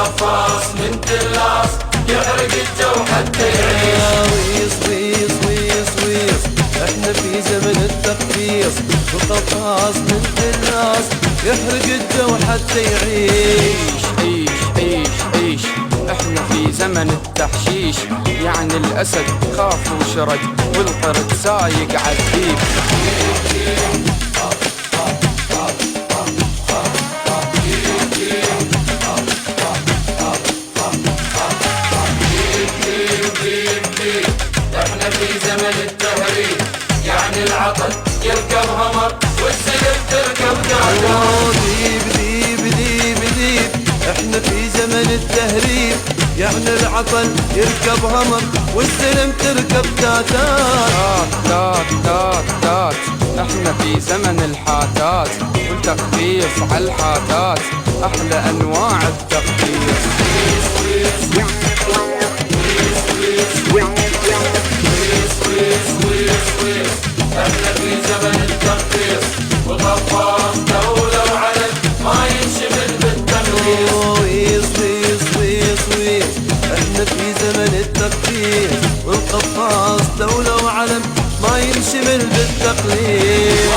والقفاص من تلاص يحرق الجو حتى يعيش. ويص ويص ويص ويص احنا في زمن التقفيص، والقفاص من تلاص يحرق الجو حتى يعيش. عيش عيش عيش احنا في زمن التحشيش، يعني الاسد خاف وشرد والقرد سايق عالديب. احنا في زمن التهريب، يعني العقل يركب همر والسلم تركب دادا. ديب ديب ديب ديب احنا في زمن التهريب، يعني العقل يركب همر والسلم تركب تاتات. تات تات تات احنا في زمن الحاتات والتقفيص عالحاتات، احلى انواع التقفيص. احنا في زمن التقفيص، والقفاص دولة وعلم ما ينشمل بالتقليص. ويص ويص ويص ويص احنا في زمن التقفيص، والقفاص دولة وعلم ما ينشمل بالتقليد.